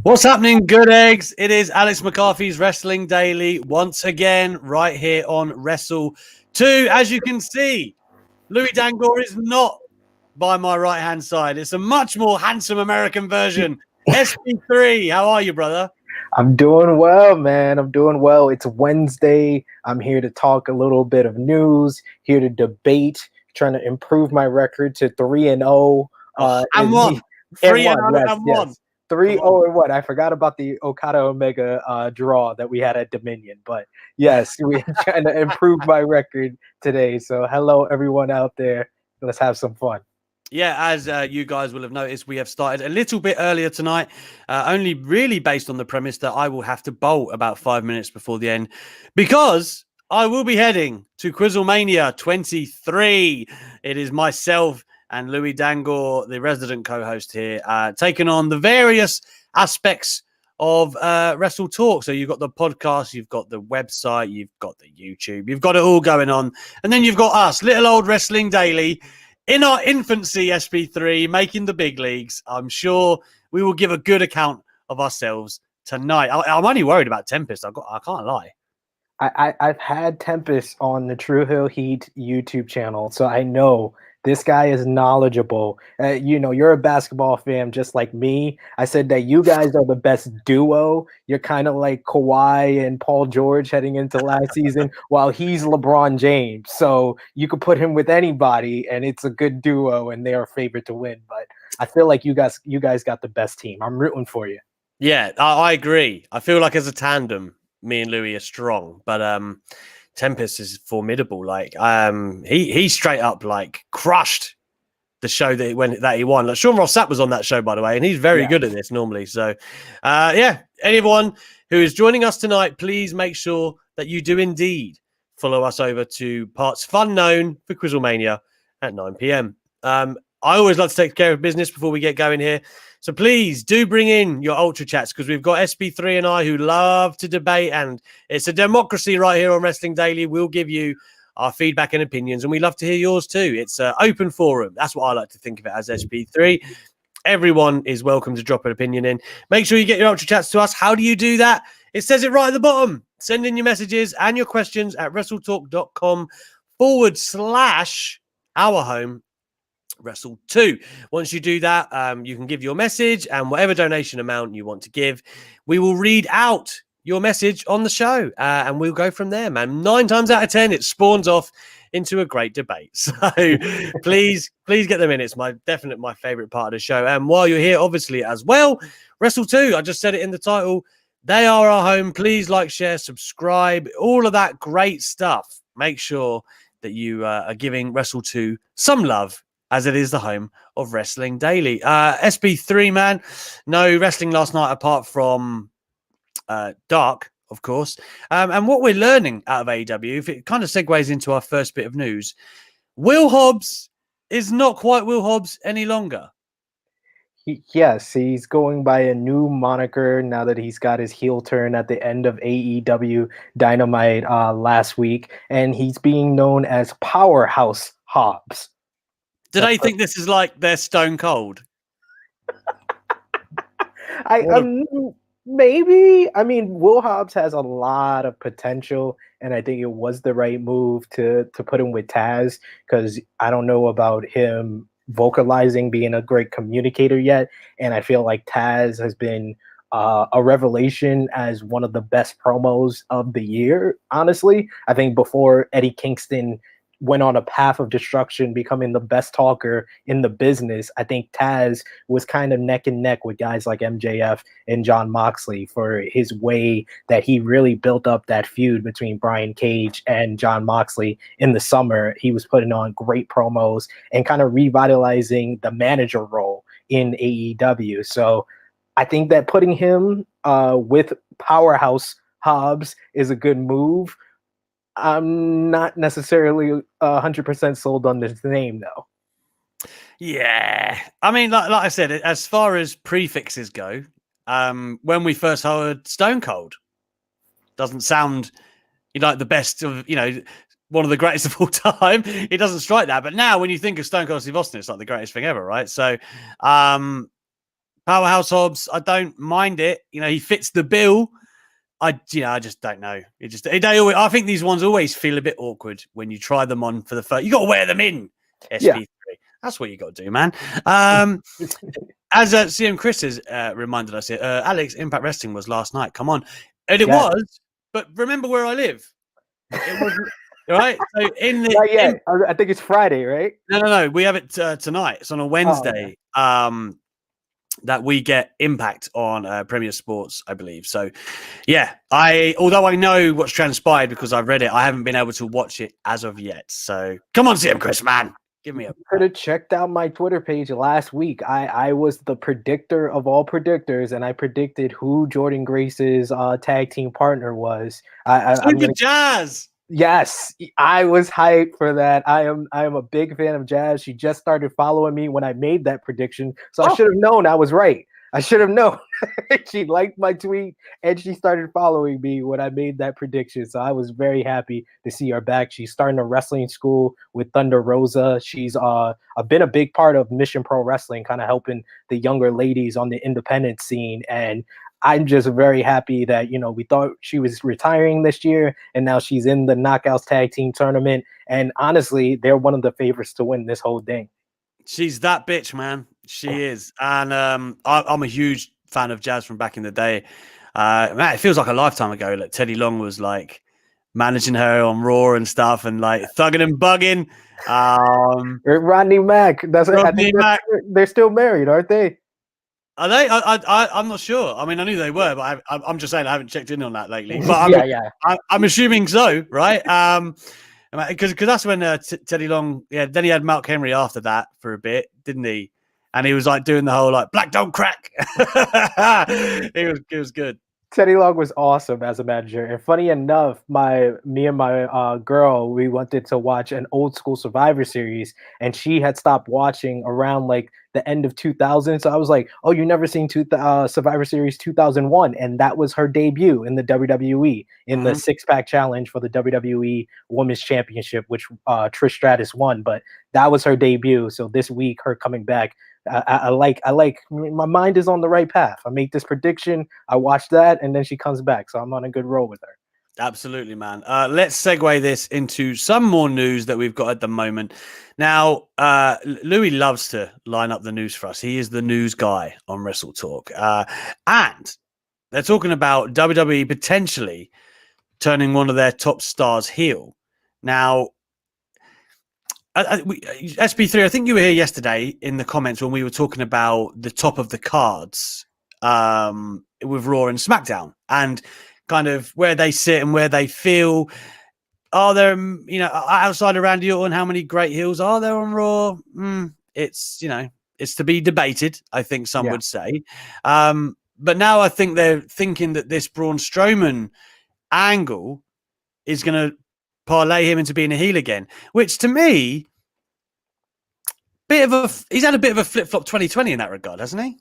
What's happening, good eggs? It is Alex McCarthy's Wrestling Daily once again, right here on WrestleTalk. As you can see, Louis Dangor is not by my right-hand side. It's a much more handsome American version. SP3, how are you, brother? I'm doing well, man. I'm doing well. It's Wednesday. I'm here to talk a little bit of news, here to debate, trying to improve my record to 3-0. And one. 3-0 and one. 3-0-1. I forgot about the Okada Omega draw that we had at Dominion. But yes, we're trying to improve my record today. So hello, everyone out there. Let's have some fun. Yeah, as you guys will have noticed, we have started a little bit earlier tonight, only really based on the premise that I will have to bolt about 5 minutes before the end because I will be heading to Quizzlemania 23. It is myself and Louis Dangor, the resident co-host here, taking on the various aspects of WrestleTalk. So you've got the podcast, you've got the website, you've got the YouTube, you've got it all going on. And then you've got us, little old Wrestling Daily, in our infancy, SP3, making the big leagues. I'm sure we will give a good account of ourselves tonight. I'm only worried about Tempest. I can't lie. I've had Tempest on the True Hill Heat YouTube channel, so I know this guy is knowledgeable. You're a basketball fan just like me. I said that you guys are the best duo. You're kind of like Kawhi and Paul George heading into last season, while he's LeBron James. So you could put him with anybody, and it's a good duo, and they are favored to win. But I feel like you guys got the best team. I'm rooting for you. Yeah, I agree. I feel like as a tandem, me and Louis are strong, but Tempest is formidable. Like he straight up like crushed the show that he won. Like Sean Ross Sapp was on that show, by the way, and he's very good at this normally. So anyone who is joining us tonight, please make sure that you do indeed follow us over to Parts Fun Known for Quizzlemania at 9 p.m. I always like to take care of business before we get going here. So please do bring in your Ultra Chats because we've got SP3 and I who love to debate, and it's a democracy right here on Wrestling Daily. We'll give you our feedback and opinions, and we love to hear yours too. It's an open forum. That's what I like to think of it as, SP3. Everyone is welcome to drop an opinion in. Make sure you get your Ultra Chats to us. How do you do that? It says it right at the bottom. Send in your messages and your questions at WrestleTalk.com/our home Wrestle2. Once you do that, you can give your message and whatever donation amount you want to give, we will read out your message on the show and we'll go from there, man. 9 times out of 10, it spawns off into a great debate. So please get them in. It's my favorite part of the show. And while you're here, obviously, as well, Wrestle2, I just said it in the title, they are our home. Please like, share, subscribe, all of that great stuff. Make sure that you are giving Wrestle2 some love, as it is the home of Wrestling Daily. SP3, man, no wrestling last night apart from Dark, of course. And what we're learning out of AEW, if it kind of segues into our first bit of news, Will Hobbs is not quite Will Hobbs any longer. Yes, he's going by a new moniker now that he's got his heel turn at the end of AEW Dynamite last week, and he's being known as Powerhouse Hobbs. Did I think this is like they're Stone Cold? Maybe. I mean, Will Hobbs has a lot of potential, and I think it was the right move to put him with Taz, because I don't know about him vocalizing, being a great communicator yet, and I feel like Taz has been a revelation as one of the best promos of the year, honestly. I think before Eddie Kingston went on a path of destruction, becoming the best talker in the business, I think Taz was kind of neck and neck with guys like MJF and Jon Moxley for his way that he really built up that feud between Brian Cage and Jon Moxley in the summer. He was putting on great promos and kind of revitalizing the manager role in AEW. So I think that putting him with Powerhouse Hobbs is a good move. I'm not necessarily 100% sold on this name, though. Yeah. I mean, like I said, as far as prefixes go, when we first heard Stone Cold, doesn't sound like the best of, one of the greatest of all time. It doesn't strike that. But now when you think of Stone Cold Steve Austin, it's like the greatest thing ever, right? So Powerhouse Hobbs, I don't mind it. You know, he fits the bill. I just don't know. I think these ones always feel a bit awkward when you try them on for the first. You got to wear them in SP3. That's what you got to do, man. As CM Chris has reminded us here, Alex, Impact Wrestling was last night. Come on, and it was. But remember where I live. It was right. So I think it's Friday, right? No. We have it tonight. It's on a Wednesday. Oh, okay. That we get Impact on Premier Sports, I believe. So, yeah, although I know what's transpired because I've read it, I haven't been able to watch it as of yet. So, come on, CM Chris, man. Give me a. Could have checked out my Twitter page last week. I was the predictor of all predictors, and I predicted who Jordan Grace's tag team partner was. I'm gonna Jazz. Yes, I was hyped for that. I am a big fan of Jazz. She just started following me when I made that prediction, so I should have known I was right. I should have known. She liked my tweet and she started following me when I made that prediction. So I was very happy to see her back. She's starting a wrestling school with Thunder Rosa. She's been a big part of Mission Pro Wrestling, kind of helping the younger ladies on the independent scene. And I'm just very happy that, we thought she was retiring this year and now she's in the Knockouts Tag Team Tournament. And honestly, they're one of the favorites to win this whole thing. She's that bitch, man. She is. And I'm a huge fan of Jazz from back in the day. Man, it feels like a lifetime ago. Like Teddy Long was like managing her on Raw and stuff and like thugging and bugging. Rodney Mack. They're still married, aren't they? Are they? I'm not sure. I mean, I knew they were, but I'm just saying I haven't checked in on that lately. But I'm assuming so, right? Because that's when Teddy Long, then he had Mark Henry after that for a bit, didn't he? And he was like doing the whole like black don't crack. It was good. Teddy Long was awesome as a manager. And funny enough, me and my girl, we wanted to watch an old school Survivor Series, and she had stopped watching around like the end of 2000. So I was like, "Oh, you never seen Survivor Series 2001?" And that was her debut in the WWE in the 6-pack challenge for the WWE Women's Championship, which Trish Stratus won. But that was her debut. So this week, her coming back. I like my mind is on the right path. I make this prediction, I watch that, and then she comes back. So I'm on a good roll with her. Absolutely, man. Let's segue this into some more news that we've got at the moment. Now, Louis loves to line up the news for us. He is the news guy on WrestleTalk. And they're talking about WWE potentially turning one of their top stars heel. Now, SP3, I think you were here yesterday in the comments when we were talking about the top of the cards with Raw and SmackDown and kind of where they sit and where they feel. Are there, outside of Randy Orton, how many great heels are there on Raw? It's to be debated, I think some would say. But now I think they're thinking that this Braun Strowman angle is going to parlay him into being a heel again, which to me, he's had a bit of a flip-flop 2020 in that regard, hasn't he?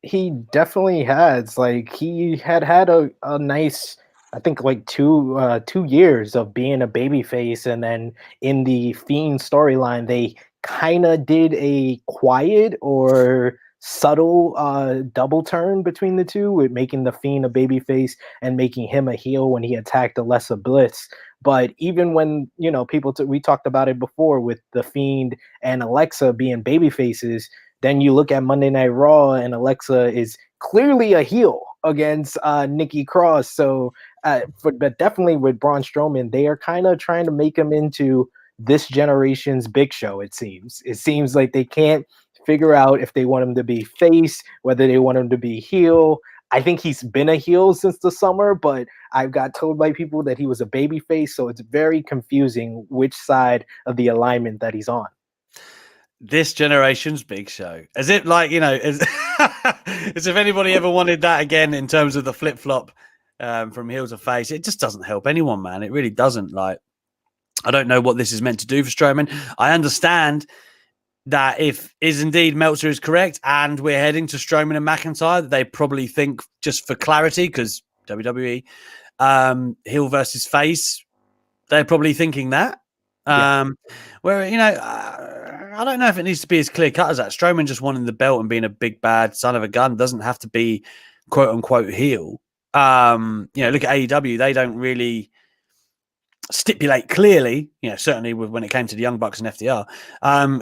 He definitely has. Like he had a nice, I think, like 2 years of being a babyface, and then in the Fiend storyline, they kind of did a quiet or subtle double turn between the two, with making the Fiend a babyface and making him a heel when he attacked Alexa Bliss. But even when, we talked about it before with the Fiend and Alexa being babyfaces, then you look at Monday Night Raw and Alexa is clearly a heel against Nikki Cross. So, but definitely with Braun Strowman, they are kind of trying to make him into this generation's Big Show, it seems. It seems like they can't figure out if they want him to be face, whether they want him to be heel. I think he's been a heel since the summer, but I've got told by people that he was a babyface, so it's very confusing which side of the alignment that he's on. This generation's Big Show. As if, like, as if anybody ever wanted that again in terms of the flip-flop from heel to face. It just doesn't help anyone, man. It really doesn't. Like, I don't know what this is meant to do for Strowman. I understand that if indeed Meltzer is correct and we're heading to Strowman and McIntyre, they probably think, just for clarity, because WWE, heel versus face, they're probably thinking that. Where, I don't know if it needs to be as clear cut as that. Strowman just wanting the belt and being a big bad son of a gun doesn't have to be quote unquote heel. Look at AEW; they don't really stipulate clearly. Certainly when it came to the Young Bucks and FDR,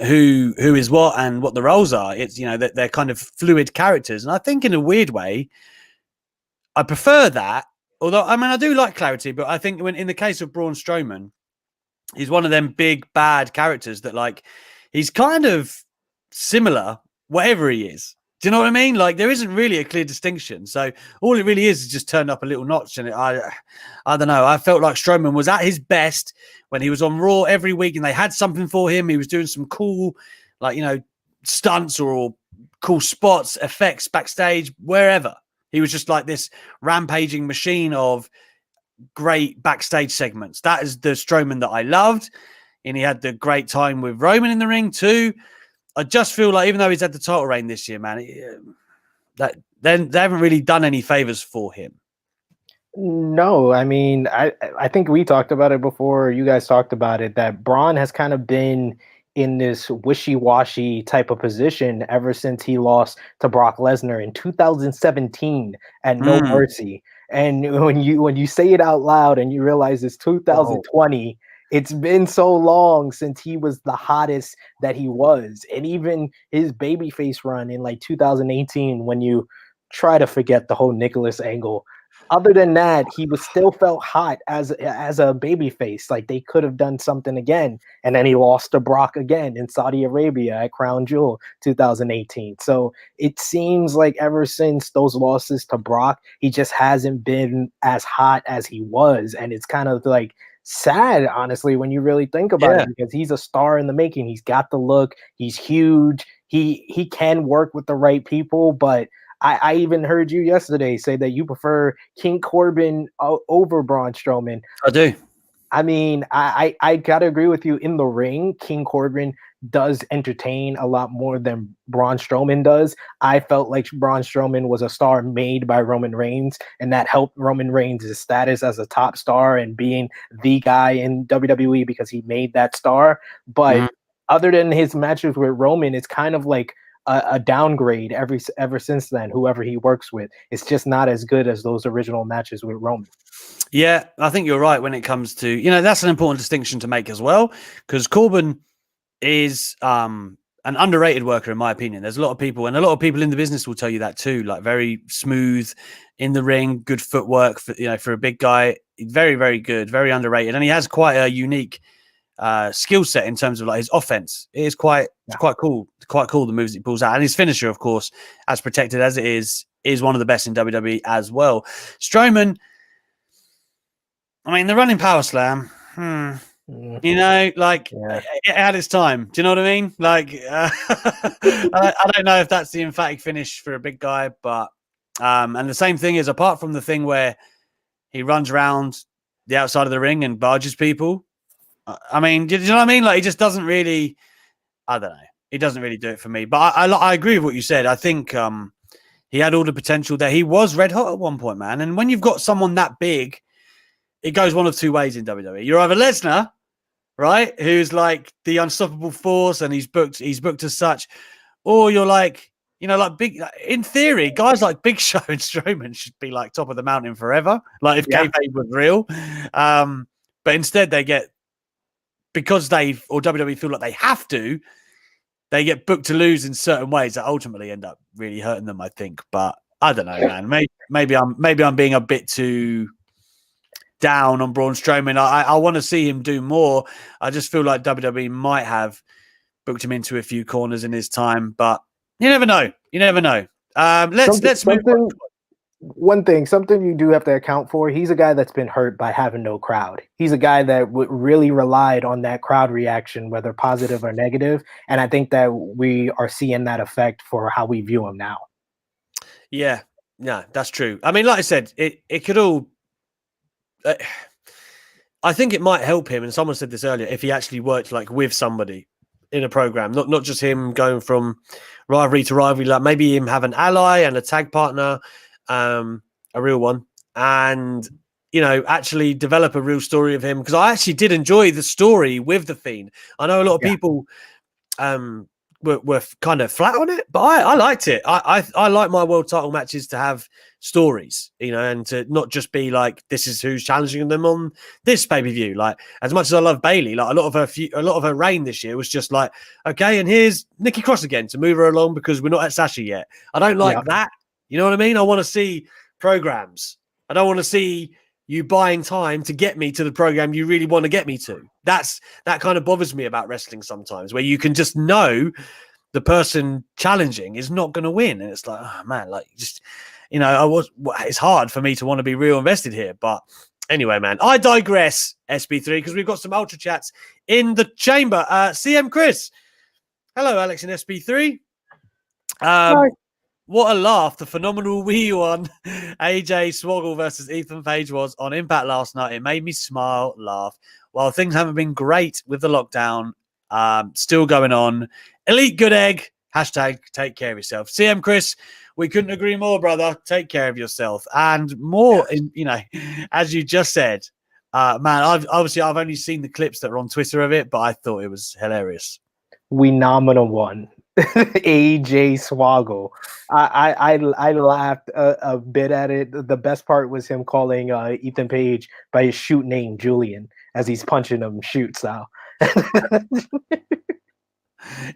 who is what and what the roles are. It's that they're kind of fluid characters, and I think in a weird way, I prefer that. Although I do like clarity, but I think in the case of Braun Strowman, he's one of them big bad characters that he's kind of similar, whatever he is. Do you know what I mean? There isn't really a clear distinction. So all it really is just turned up a little notch. And I don't know. I felt like Strowman was at his best when he was on Raw every week and they had something for him. He was doing some cool, stunts or cool spots, effects backstage, wherever. He was just like this rampaging machine of great backstage segments. That is the Strowman that I loved. And he had the great time with Roman in the ring too. I just feel like even though he's had the title reign this year, man, that they haven't really done any favors for him. No, I think we talked about it before. You guys talked about it, that Braun has kind of been in this wishy-washy type of position ever since he lost to Brock Lesnar in 2017 at No Mercy. And when you say it out loud and you realize it's 2020, it's been so long since he was the hottest that he was. And even his babyface run in 2018, when you try to forget the whole Nicholas angle, other than that, he was still felt hot as a babyface. They could have done something again. And then he lost to Brock again in Saudi Arabia at Crown Jewel 2018. So it seems like ever since those losses to Brock, he just hasn't been as hot as he was. And it's kind of sad, honestly, when you really think about it, because he's a star in the making. He's got the look. He's huge. He can work with the right people, but I even heard you yesterday say that you prefer King Corbin over Braun Strowman. I do. I gotta agree with you. In the ring, King Corbin does entertain a lot more than Braun Strowman does. I felt like Braun Strowman was a star made by Roman Reigns, and that helped Roman Reigns' status as a top star and being the guy in WWE because he made that star. But other than his matches with Roman, it's kind of like a downgrade ever since then. Whoever he works with, it's just not as good as those original matches with Roman. Yeah, I think you're right when it comes to, that's an important distinction to make as well, because Corbin is an underrated worker, in my opinion. There's a lot of people, and a lot of people in the business will tell you that too, very smooth in the ring, good footwork for a big guy, very, very good, very underrated. And he has quite a unique skill set in terms of his offense. It is quite cool. Quite cool, the moves he pulls out. And his finisher, of course, as protected as it is one of the best in WWE as well. Strowman, the running power slam, it had its time. Do you know what I mean? I don't know if that's the emphatic finish for a big guy, but and the same thing is, apart from the thing where he runs around the outside of the ring and barges people, do you know what I mean? He just doesn't really, I don't know. He doesn't really do it for me. But I agree with what you said. I think he had all the potential there. He was red hot at one point, man. And when you've got someone that big, it goes one of two ways in WWE. You're either Lesnar, right, who's the unstoppable force and he's booked as such, or you're big. In theory, guys like Big Show and Strowman should be top of the mountain forever. If kayfabe was real, but instead they get, because WWE feel like they have to, they get booked to lose in certain ways that ultimately end up really hurting them, I think. But I don't know, man. Maybe I'm being a bit too down on Braun Strowman. I want to see him do more. I just feel like WWE might have booked him into a few corners in his time, but you never know. Let's move on. One thing, something you do have to account for, he's a guy that's been hurt by having no crowd. He's a guy that really relied on that crowd reaction, whether positive or negative. And I think that we are seeing that effect for how we view him now. Yeah, that's true. Like I said, it could all... I think it might help him, and someone said this earlier, if he actually worked with somebody in a program, not just him going from rivalry to rivalry, maybe him have an ally and a tag partner, a real one, and actually develop a real story of him, because I actually did enjoy the story with the Fiend. I know a lot of people were kind of flat on it, but I liked it. I like my world title matches to have stories, and to not just be like, this is who's challenging them on this pay-per-view. Like, as much as I love Bayley, like a lot of her reign this year was just like, okay, and here's Nikki Cross again to move her along because we're not at Sasha yet. I don't like that. You know what I mean? I want to see programs. I don't want to see you buying time to get me to the program you really want to get me to. That kind of bothers me about wrestling sometimes, where you can just know the person challenging is not going to win. And it's like, oh man, like just, it's hard for me to want to be real invested here. But anyway, man, I digress, SP3, because we've got some ultra chats in the chamber. CM Chris. Hello, Alex and SP3. Hi. What a laugh the phenomenal Wii one AJ Swoggle versus Ethan Page was on Impact last night. It made me smile, laugh. While things haven't been great with the lockdown, still going on. Elite good egg. Hashtag take care of yourself. CM Chris, we couldn't agree more, brother. Take care of yourself. And more, as you just said, man, I've only seen the clips that were on Twitter of it, but I thought it was hilarious. We nominal one. AJ Swoggle. I laughed a bit at it. The best part was him calling Ethan Page by his shoot name, Julian, as he's punching him shoot style.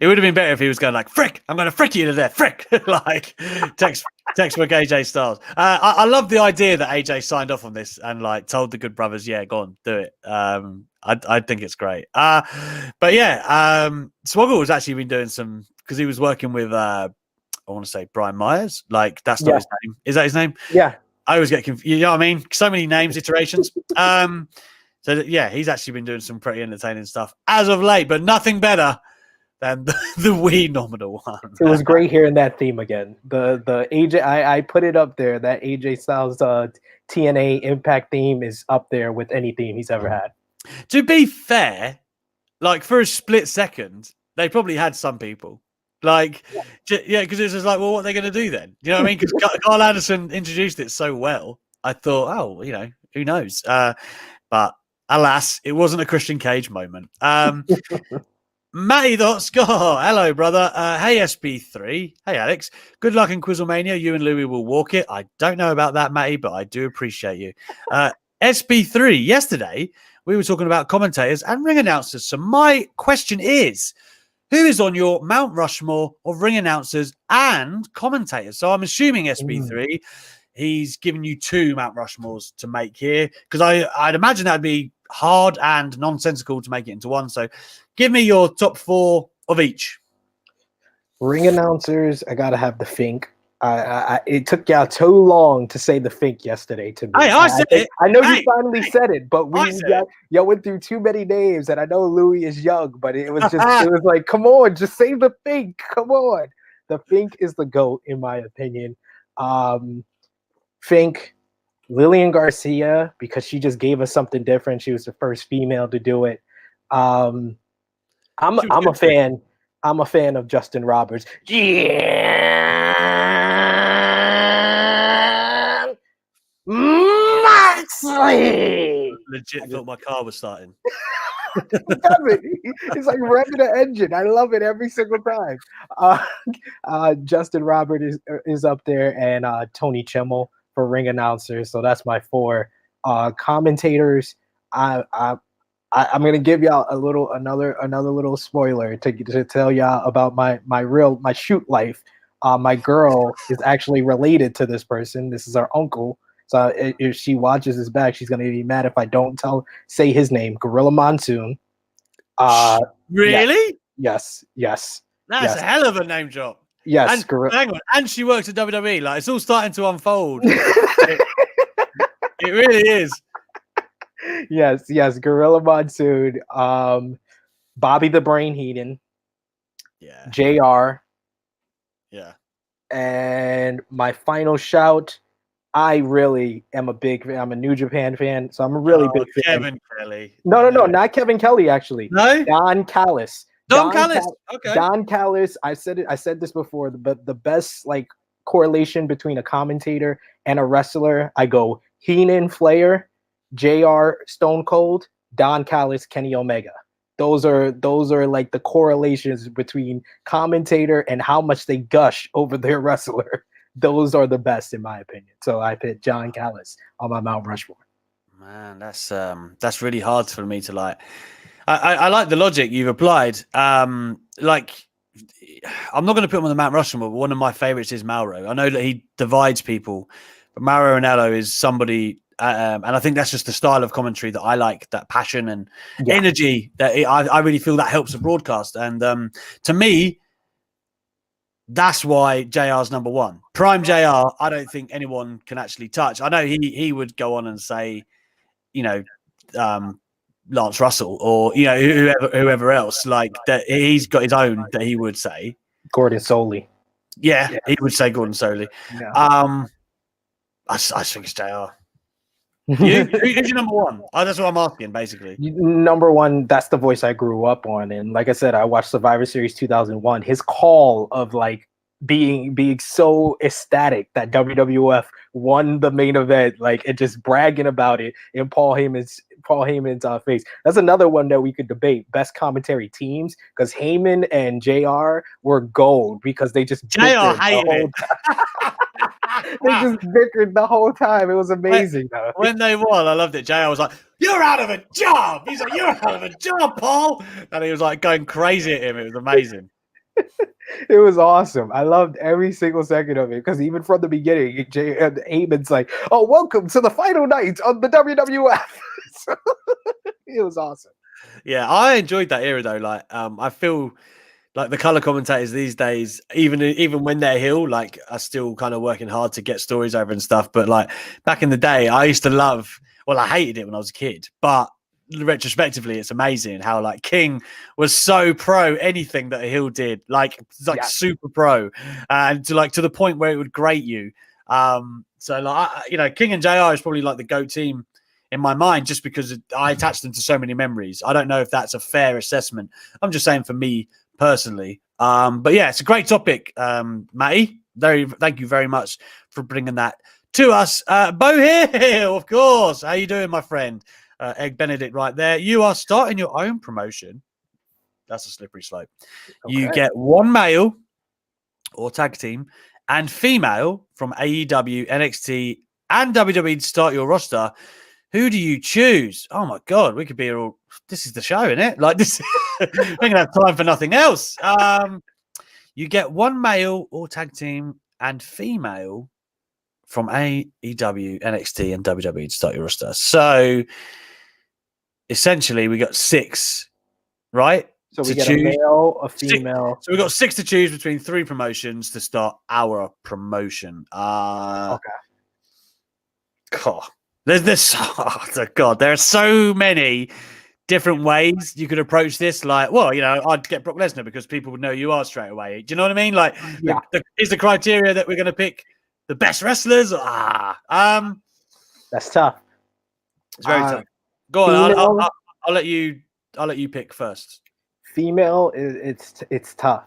It would have been better if he was going like, frick, I'm going to frick you to death, frick, like textbook AJ Styles. I love the idea that AJ signed off on this and like told the Good Brothers, yeah, go on, do it. I think it's great. But yeah, Swoggle has actually been doing some, because he was working with, I want to say Brian Myers. Like, that's not his name. Is that his name? Yeah. I always get confused. You know what I mean? So many names, iterations. So yeah, he's actually been doing some pretty entertaining stuff as of late, but nothing better than the Wii nominal one. It was great hearing that theme again. The AJ, I put it up there. That AJ Styles TNA Impact theme is up there with any theme he's ever had. To be fair, like for a split second, they probably had some people. Like, because it was just like, well, what are they going to do then? You know what I mean? Because Carl Anderson introduced it so well. I thought, oh, who knows? But alas, it wasn't a Christian Cage moment. Matty Scott, hello, brother. Hey, SP3. Hey, Alex. Good luck in Quizzlemania. You and Louie will walk it. I don't know about that, Matty, but I do appreciate you. SP3, yesterday, we were talking about commentators and ring announcers. So my question is, who is on your Mount Rushmore of ring announcers and commentators? So I'm assuming SP3, he's given you two Mount Rushmores to make here, because I'd imagine that'd be hard and nonsensical to make it into one. So give me your top four of each. Ring announcers, I gotta have the Fink. It took y'all too long to say the Fink yesterday to me. I said it. I know you finally said it, but y'all went through too many names, and I know Louis is young, but it was just it was like, come on, just say the Fink. Come on. The Fink is the GOAT, in my opinion. Fink, Lillian Garcia, because she just gave us something different. She was the first female to do it. I'm a fan. I'm a fan of Justin Roberts. Yeah, Moxley. Legit thought my car was starting. It's like revving the engine. I love it every single time. Justin Roberts is up there, and Tony Chimmel for ring announcers. So that's my four. Commentators, I'm gonna give y'all another little spoiler to tell y'all about my shoot life. My girl is actually related to this person. This is our uncle. So if she watches this back, she's gonna be mad if I don't say his name. Gorilla Monsoon. Really? Yes. That's a hell of a name drop. Yes. Hang on. And she works at WWE. Like, it's all starting to unfold. It really is. Yes. Gorilla Monsoon. Bobby the Brain Heenan. Yeah. JR. Yeah. And my final shout, I really am I'm a New Japan fan, so I'm a really big fan. Kevin Kelly. No, not Kevin Kelly, actually. No? Don Callis. Okay. Don Callis, I said this before, but the best like correlation between a commentator and a wrestler, I go Heenan Flair, JR Stone Cold, Don Callis, Kenny Omega. Those are like the correlations between commentator and how much they gush over their wrestler. Those are the best in my opinion. So I put John Callis on my Mount Rushmore. Man, that's really hard for me to like. I like the logic you've applied. Like, I'm not going to put him on the Mount Rushmore, but one of my favorites is Mauro. I know that he divides people, but Mauro Ranallo is somebody, and I think that's just the style of commentary that I like, that passion and energy that I really feel that helps the broadcast. And to me, that's why JR's number one. Prime JR, I don't think anyone can actually touch. I know he would go on and say, you know, Lance Russell or, you know, whoever else, like that he's got his own that he would say. Gordon Soley. Yeah, he would say Gordon Soley. Yeah. I think it's JR. Who's your number one? That's what I'm asking, basically. Number one, that's the voice I grew up on. And like I said, I watched Survivor Series 2001. His call of like being so ecstatic that WWF won the main event, like, and just bragging about it in Paul Heyman's face. That's another one that we could debate. Best commentary teams, because Heyman and JR were gold because they just JR hated it. They just bickered the whole time. It was amazing. When they won, I loved it. JR was like, "You're out of a job." He's like, "You're out of a job, Paul," and he was like going crazy at him. It was amazing. It was awesome. I loved every single second of it because even from the beginning, Heyman's like, "Oh, welcome to the final night of the WWF." So, it was awesome. Yeah, I enjoyed that era though. Like, I feel like the color commentators these days, even when they're heel, like, are still kind of working hard to get stories over and stuff. But like back in the day, I used to love. Well, I hated it when I was a kid, but retrospectively, it's amazing how like King was so pro anything that a heel did, like super pro, and to the point where it would grate you. So like, you know, King and JR is probably like the GOAT team in my mind, just because I attach them to so many memories. I don't know if that's a fair assessment. I'm just saying for me personally. But yeah, it's a great topic, Matty. Thank you very much for bringing that to us. Bo Hill, of course. How you doing, my friend? Egg Benedict right there. You are starting your own promotion. That's a slippery slope. Okay. You get one male or tag team and female from AEW, NXT, and WWE to start your roster. Who do you choose? Oh my God, we could be all. This is the show, isn't it? Like this, we're gonna have time for nothing else. You get one male or tag team and female from AEW, NXT, and WWE to start your roster. So essentially, we got 6, right? So we get a male, a female. 6. So we got 6 to choose between 3 promotions to start our promotion. Okay. God. There's oh God, there are so many different ways you could approach this. Like, well, you know, I'd get Brock Lesnar because people would know you are straight away. Do you know what I mean? Like, is the criteria that we're going to pick the best wrestlers? That's tough. It's very tough. Go on, I'll let you pick first. Female, it's tough.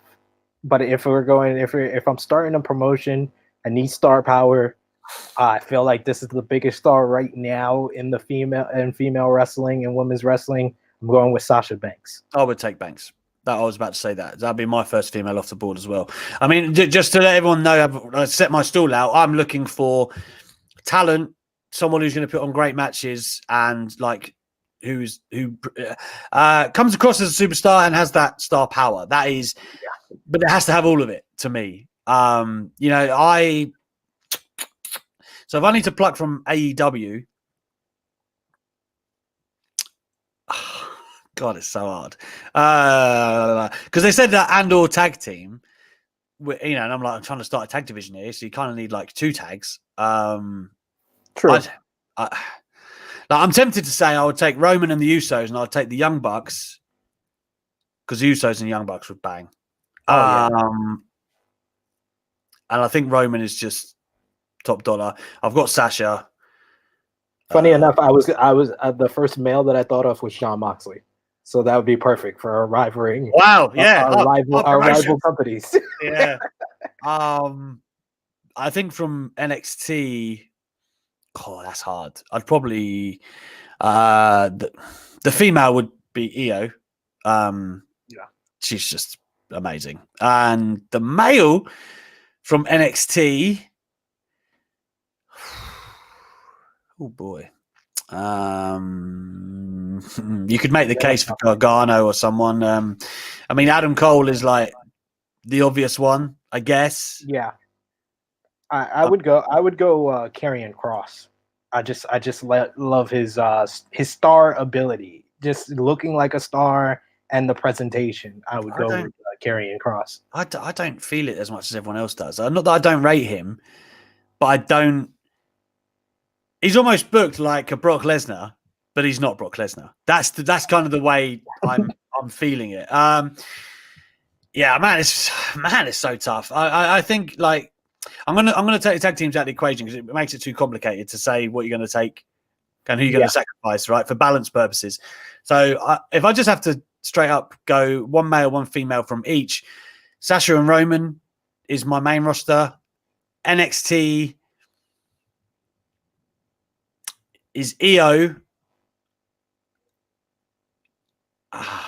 But if I'm starting a promotion, I need star power. I feel like this is the biggest star right now in the female wrestling and women's wrestling. I'm going with Sasha Banks. I would take Banks. I was about to say that. That'd be my first female off the board as well. I mean, just to let everyone know, I've set my stall out. I'm looking for talent, someone who's going to put on great matches, and like who comes across as a superstar and has that star power. That is, but it has to have all of it to me. You know, so if I need to pluck from AEW, God, it's so hard. Because they said that and/or tag team, you know, and I'm trying to start a tag division here, so you kind of need like 2 tags. True. I'm tempted to say I would take Roman and the Usos, and I'd take the Young Bucks because the Usos and Young Bucks would bang. And I think Roman is just top dollar. I've got Sasha. Funny enough, I was the first male that I thought of was Jon Moxley, so that would be perfect for our rivaling. Wow, yeah, our rival companies. Yeah. I think from NXT. Oh, that's hard. I'd probably the female would be Io. She's just amazing. And the male from NXT, oh boy, you could make the case for Gargano or someone. I mean, Adam Cole is like the obvious one, I guess. Yeah, I would go. Karrion Kross. I just love his star ability, just looking like a star, and the presentation. I would go with Karrion Kross. I don't feel it as much as everyone else does. Not that I don't rate him, but I don't. He's almost booked like a Brock Lesnar, but he's not Brock Lesnar. That's kind of the way I'm feeling it. Yeah, man, it's so tough. I think like I'm gonna take tag teams out of the equation because it makes it too complicated to say what you're going to take and who you're going to sacrifice, right, for balance purposes. So if I just have to straight up go one male, one female from each, Sasha and Roman is my main roster. NXT is EO. I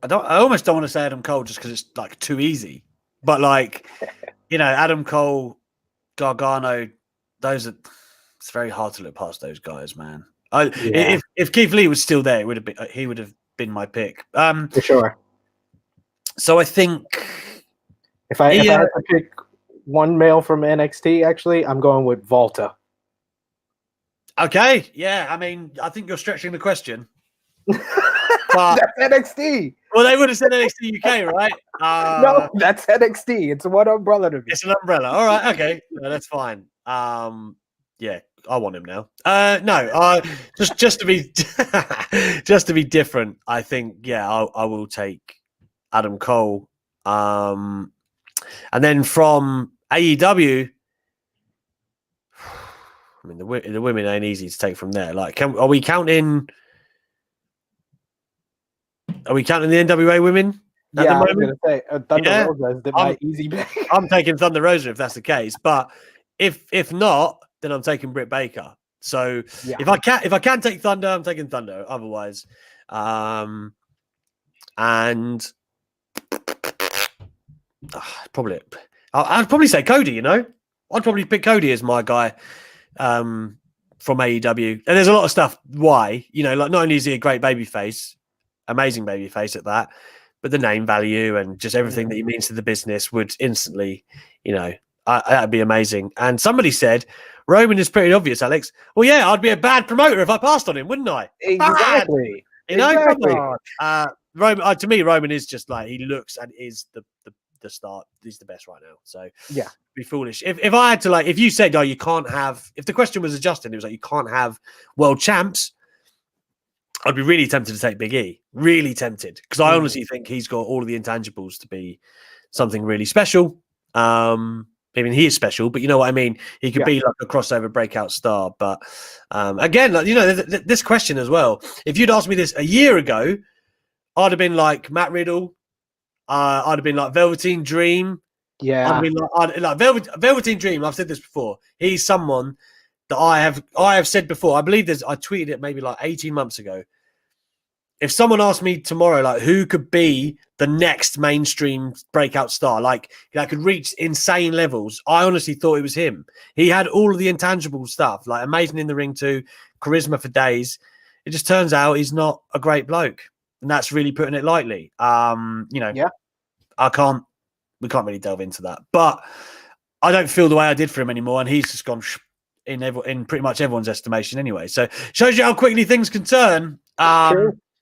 almost don't want to say Adam Cole just because it's like too easy. But like, Adam Cole, Gargano, it's very hard to look past those guys, man. If Keith Lee was still there, he would have been my pick. For sure. So I think if I had to pick one male from NXT, actually, I'm going with Volta. Okay, yeah. I mean, I think you're stretching the question. But, that's NXT. Well, they would have said NXT UK, right? No, that's NXT. It's one umbrella to me. It's an umbrella. All right, okay, no, that's fine. Yeah, I want him now. No, just to be just to be different. I think I will take Adam Cole. And then from AEW, I mean the women ain't easy to take from there. Like, are we counting? Are we counting the NWA women? Yeah, I was going to say Thunder Rosa is my easy pick. I'm taking Thunder Rosa if that's the case. But if not, then I'm taking Britt Baker. So if I can take Thunder, I'm taking Thunder. Otherwise, and probably I'd probably say Cody. I'd probably pick Cody as my guy from AEW. And there's a lot of stuff. Why? Like not only is he a great babyface, amazing babyface at that, but the name value and just everything that he means to the business would instantly, that'd be amazing. And somebody said Roman is pretty obvious, Alex. Well, yeah, I'd be a bad promoter if I passed on him, wouldn't I? Exactly. Exactly. Come on. Roman, to me, Roman is just like he looks and is the start. He's the best right now. So yeah, be foolish. If I had to if you said, you can't have. If the question was adjusted, it was like you can't have world champs. I'd be really tempted to take Big E. Really tempted. Because I honestly think he's got all of the intangibles to be something really special. I mean, he is special, but you know what I mean? He could be like a crossover breakout star. But again, this question as well. If you'd asked me this a year ago, I'd have been like Matt Riddle. I'd have been like Velveteen Dream. Yeah. I'd have been like Velveteen Dream. I've said this before. He's someone that I have said before. I believe I tweeted it maybe like 18 months ago. If someone asked me tomorrow, like who could be the next mainstream breakout star, like that could reach insane levels, I honestly thought it was him. He had all of the intangible stuff, like amazing in the ring too, charisma for days. It just turns out he's not a great bloke, and that's really putting it lightly. We can't really delve into that, but I don't feel the way I did for him anymore, and he's just gone in pretty much everyone's estimation anyway. So shows you how quickly things can turn.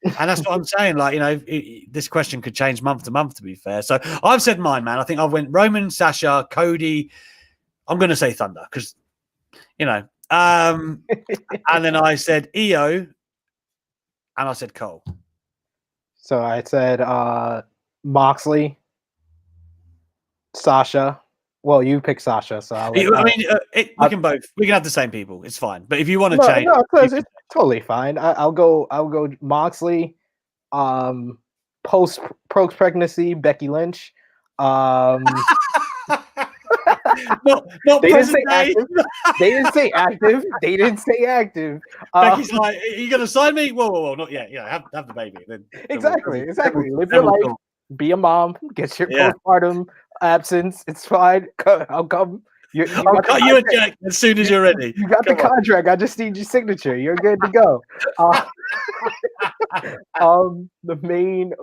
And that's what I'm saying. Like, this question could change month to month, to be fair. So I've said mine, man. I think I went Roman, Sasha, Cody. I'm going to say Thunder because, and then I said EO and I said Cole. So I said Moxley, Sasha. Well, you pick Sasha, so we can have the same people. It's fine. But if you want to change, it's totally fine. I'll go Moxley. Post pregnancy, Becky Lynch. not They didn't present say day. active. They didn't say active. They didn't say active. Becky's like, "Are you gonna sign me?" Whoa, not yet. Yeah, have the baby. Then Exactly. Live then your we'll life. talk. Be a mom. Get your Yeah. postpartum absence. It's fine. I'll come. You I'll got the cut you a contract. check as soon as you're ready. You got the Come on. contract. I just need your signature. You're good to go. The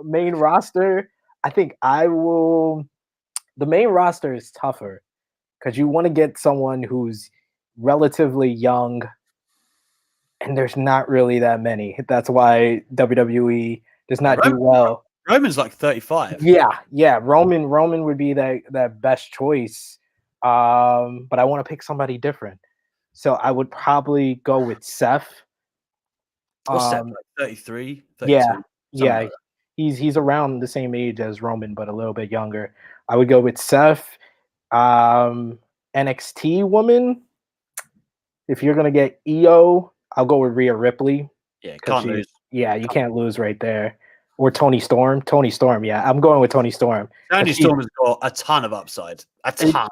main roster. I think I will. The main roster is tougher because you want to get someone who's relatively young, and there's not really that many. That's why WWE does not do well. Roman's like 35. Yeah. Roman would be that best choice. But I want to pick somebody different. So I would probably go with Seth. What's that? Like 33, 32? Yeah. Like He's around the same age as Roman, but a little bit younger. I would go with Seth. NXT woman. If you're gonna get EO, I'll go with Rhea Ripley. Yeah, can't lose. Yeah, you can't lose right there. Or Tony Storm. Yeah, I'm going with Tony Storm. Tony Storm has got a ton of upside. A ton.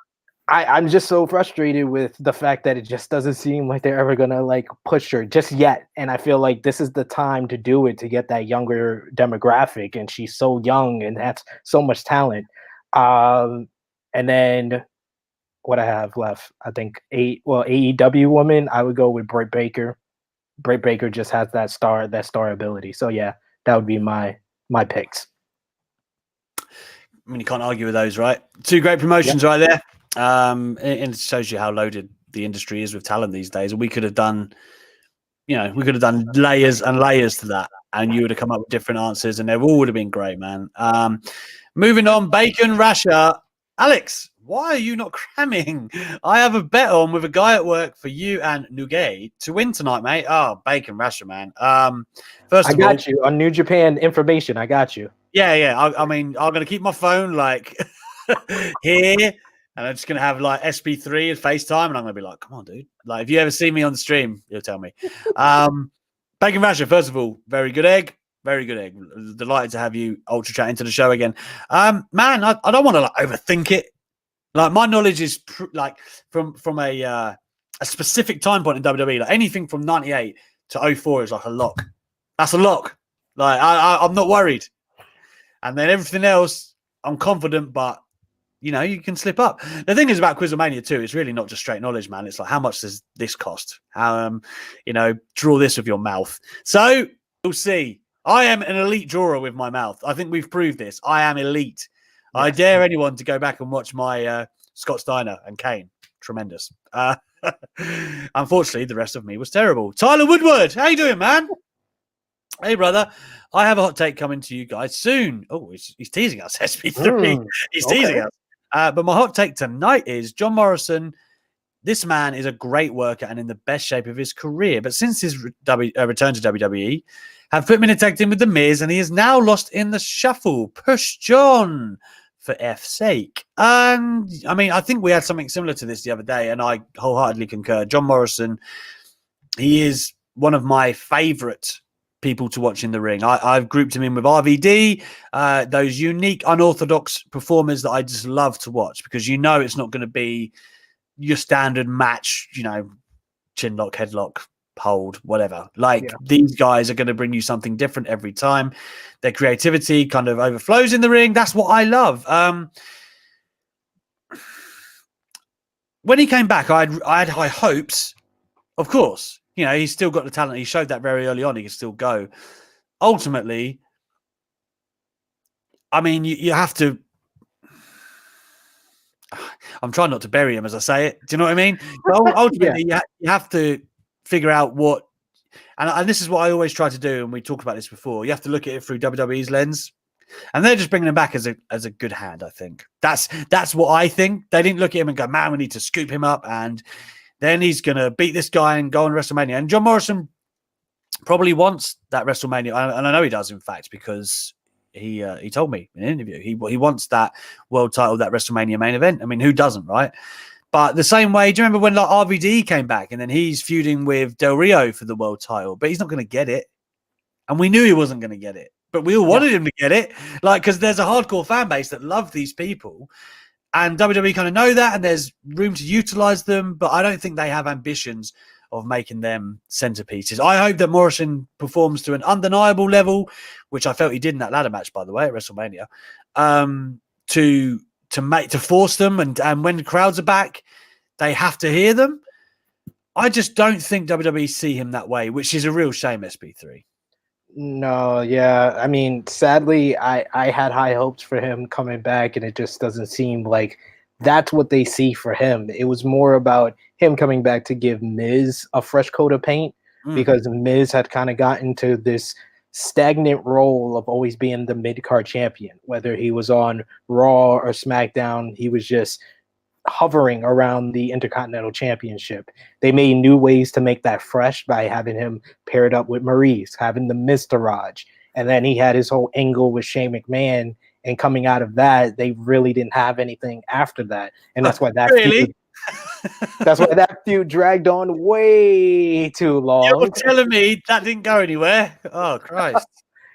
I'm just so frustrated with the fact that it just doesn't seem like they're ever gonna like push her just yet. And I feel like this is the time to do it to get that younger demographic. And she's so young and has so much talent. And then what I have left, I think AEW woman, I would go with Britt Baker. Britt Baker just has that star ability. So yeah, that would be my picks. I mean, you can't argue with those, right? Two great promotions right there. And it shows you how loaded the industry is with talent these days. We could have done, layers and layers to that, and you would have come up with different answers, and they all would have been great, man. Moving on, Bacon Rasher. Alex, why are you not cramming? I have a bet on with a guy at work for you and Nugay to win tonight, mate. Oh, Bacon Rasher, man. First I of all, got you on New Japan information. I got you. Yeah. I mean, I'm going to keep my phone like here, and I'm just going to have like SP3 and FaceTime, and I'm going to be like, come on, dude. Like, if you ever see me on the stream, you'll tell me. Bacon Rasher, first of all, very good egg. Very good egg. Delighted to have you ultra chat into the show again. Man, I don't want to like overthink it. Like, my knowledge is like from a specific time point in WWE. Like, anything from 98 to 04 is like a lock. That's a lock. Like, I'm not worried. And then everything else, I'm confident, but you can slip up. The thing is about Quizlemania too, it's really not just straight knowledge, man. It's like, how much does this cost? How draw this with your mouth. So we'll see. I am an elite drawer with my mouth. I think we've proved this. I am elite. Yes. I dare anyone to go back and watch my Scott Steiner and Kane. Tremendous. Unfortunately, the rest of me was terrible. Tyler Woodward, how you doing, man? Hey, brother. I have a hot take coming to you guys soon. Oh, he's teasing us, SP3. He's teasing us. But my hot take tonight is John Morrison. This man is a great worker and in the best shape of his career. But since his return to WWE, have put him in a tag team with The Miz, and he is now lost in the shuffle. Push John, for F's sake. And I mean, I think we had something similar to this the other day, and I wholeheartedly concur. John Morrison, he is one of my favorite people to watch in the ring. I've grouped him in with RVD, those unique, unorthodox performers that I just love to watch, because it's not going to be your standard match, chin lock, headlock, hold, whatever. These guys are going to bring you something different every time. Their creativity kind of overflows in the ring. That's what I love. When he came back, I had high hopes, of course. He's still got the talent. He showed that very early on. He can still go. Ultimately, I mean, you have to. I'm trying not to bury him as I say it. Do you know what I mean? But ultimately, you have to figure out what. And this is what I always try to do, and we talked about this before. You have to look at it through WWE's lens, and they're just bringing him back as a good hand. I think that's what I think. They didn't look at him and go, "Man, we need to scoop him up," and then he's going to beat this guy and go on WrestleMania. And John Morrison probably wants that WrestleMania, and I know he does, in fact, because he told me in an interview he wants that world title, that WrestleMania main event. I mean, who doesn't, right? But the same way, do you remember when RVD came back and then he's feuding with Del Rio for the world title, but he's not going to get it, and we knew he wasn't going to get it, but we all wanted him to get it, because there's a hardcore fan base that love these people. And WWE kind of know that, and there's room to utilize them, but I don't think they have ambitions of making them centerpieces. I hope that Morrison performs to an undeniable level, which I felt he did in that ladder match, by the way, at WrestleMania, to force them, and when the crowds are back, they have to hear them. I just don't think WWE see him that way, which is a real shame, SP3. No, yeah. I mean, sadly, I had high hopes for him coming back, and it just doesn't seem like that's what they see for him. It was more about him coming back to give Miz a fresh coat of paint, because Miz had kind of gotten to this stagnant role of always being the mid-card champion. Whether he was on Raw or SmackDown, he was just hovering around the Intercontinental Championship. They made new ways to make that fresh by having him paired up with Maurice, having the Mr. Raj, and then he had his whole angle with Shane McMahon. And coming out of that, they really didn't have anything after that, and that's why that that's why that feud dragged on way too long. You're telling me that didn't go anywhere? Oh Christ!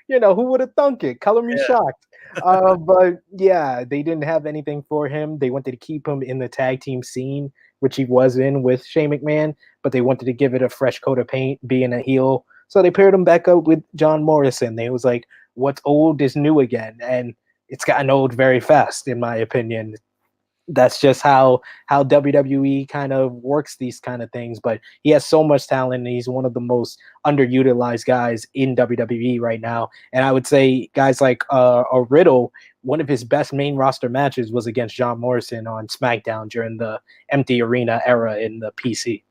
You know, who would have thunk it? Color me shocked. But yeah, they didn't have anything for him. They wanted to keep him in the tag team scene, which he was in with Shane McMahon, but they wanted to give it a fresh coat of paint, being a heel. So they paired him back up with John Morrison. They was like, what's old is new again. And it's gotten old very fast, in my opinion. That's just how WWE kind of works these kind of things. But he has so much talent, and he's one of the most underutilized guys in WWE right now. And I would say guys like a Riddle, one of his best main roster matches was against John Morrison on SmackDown during the empty arena era in the PC.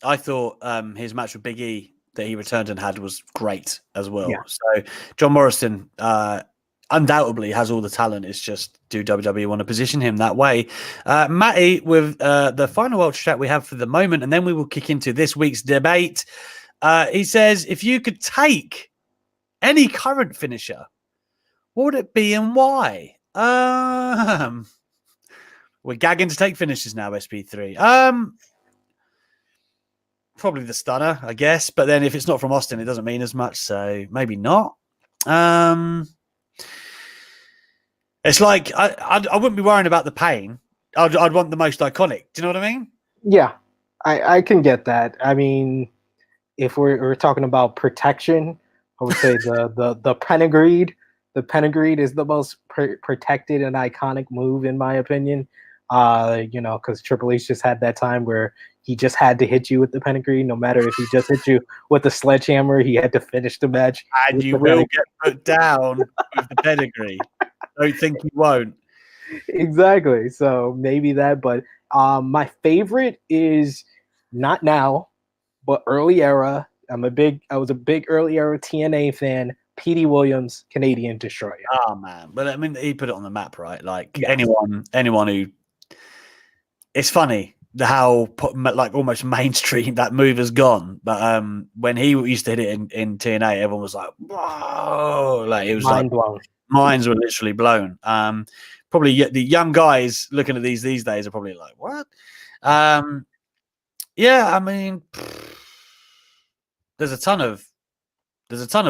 I thought his match with Big E that he returned and had was great as well. Yeah. So John Morrison undoubtedly has all the talent. It's just, do WWE want to position him that way? Matty, with the final Ultra Chat we have for the moment, and then we will kick into this week's debate. He says, if you could take any current finisher, what would it be and why? We're gagging to take finishes now, SP3. Probably the stunner, I guess. But then if it's not from Austin, it doesn't mean as much. So maybe not. It's like I wouldn't be worrying about the pain. I'd want the most iconic. Do you know what I mean? Yeah, I can get that. I mean, if we're talking about protection, I would say the Penagreed. The Penagreed is the most protected and iconic move, in my opinion. You know, because Triple H just had that time where he just had to hit you with the Penagreed. No matter if he just hit you with the sledgehammer, he had to finish the match. And you will get put down with the Pedigree. Don't think you won't. Exactly. So maybe that, but my favorite is not now, but early era. I was a big early era TNA fan. Petey Williams, Canadian Destroyer. Oh man, but I mean, he put it on the map, right? Like anyone who. It's funny how like almost mainstream that move has gone, but when he used to hit it in TNA, everyone was like, "Whoa!" Like it was mind blown. Minds were literally blown. Probably the young guys looking at these days are probably like, "What?" Yeah, I mean, there's a ton of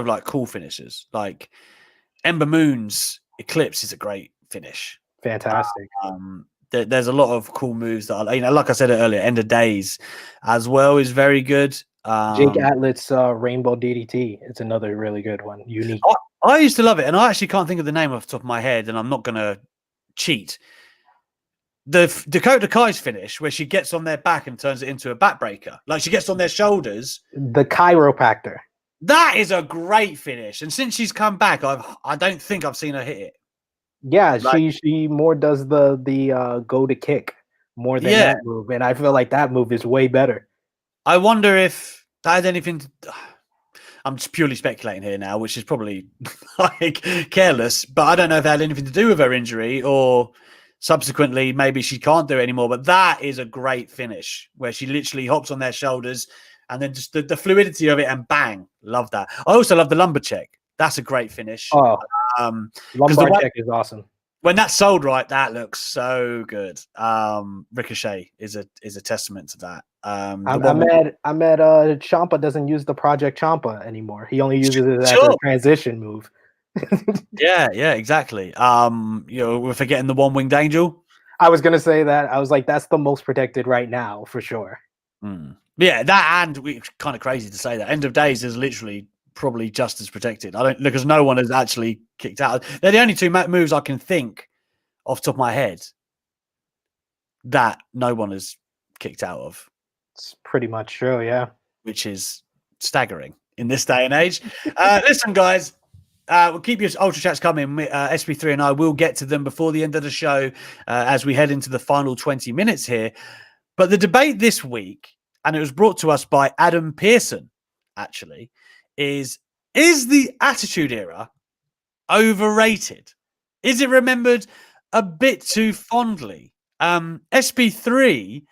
like cool finishes. Like Ember Moon's Eclipse is a great finish. Fantastic. There's a lot of cool moves that are, like I said earlier, End of Days as well is very good. Jake Atlett's Rainbow DDT. It's another really good one. Unique. I used to love it, and I actually can't think of the name off the top of my head, and I'm not going to cheat. The Dakota Kai's finish, where she gets on their back and turns it into a backbreaker. Like she gets on their shoulders. The chiropractor. That is a great finish. And since she's come back, I don't think I've seen her hit it. Yeah, like, she more does the go to kick more than that move. And I feel like that move is way better. I wonder if that had anything to... I'm just purely speculating here now, which is probably like careless, but I don't know if that had anything to do with her injury or subsequently maybe she can't do it anymore. But that is a great finish where she literally hops on their shoulders and then just the fluidity of it and bang. Love that. I also love the lumbar check. That's a great finish. Oh, lumbar check is awesome. When that's sold right, that looks so good. Ricochet is a testament to that. I'm mad Ciampa doesn't use the Project Ciampa anymore. He only uses it as a transition move. yeah, exactly. We're forgetting the one-winged angel. I was gonna say that. I was like, that's the most protected right now for sure. Yeah, that and we kind of crazy to say that. End of Days is literally probably just as protected. I don't because no one has actually kicked out. They're the only two moves I can think off the top of my head that no one has kicked out of. It's pretty much true, yeah. Which is staggering in this day and age. Listen, guys, we'll keep your Ultra Chats coming. SP3 and I will get to them before the end of the show as we head into the final 20 minutes here. But the debate this week, and it was brought to us by Adam Pearson, actually, is the Attitude Era overrated? Is it remembered a bit too fondly? SP3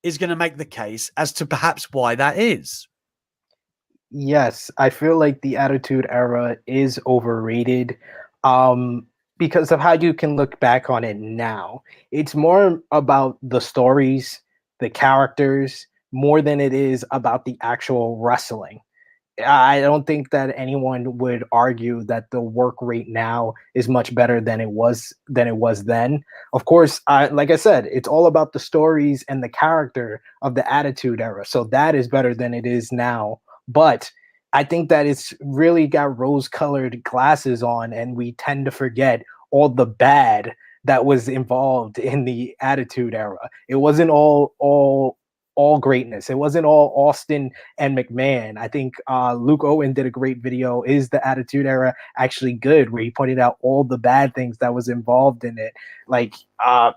is going to make the case as to perhaps why that is. Yes, I feel like the Attitude Era is overrated because of how you can look back on it now. It's more about the stories, the characters, more than it is about the actual wrestling. I don't think that anyone would argue that the work rate now is much better than it was then. Of course, like I said, it's all about the stories and the character of the Attitude Era. So that is better than it is now. But I think that it's really got rose-colored glasses on, and we tend to forget all the bad that was involved in the Attitude Era. It wasn't all greatness. It wasn't all Austin and McMahon. I think Luke Owen did a great video, Is the Attitude Era Actually Good?, where he pointed out all the bad things that was involved in it. Like, I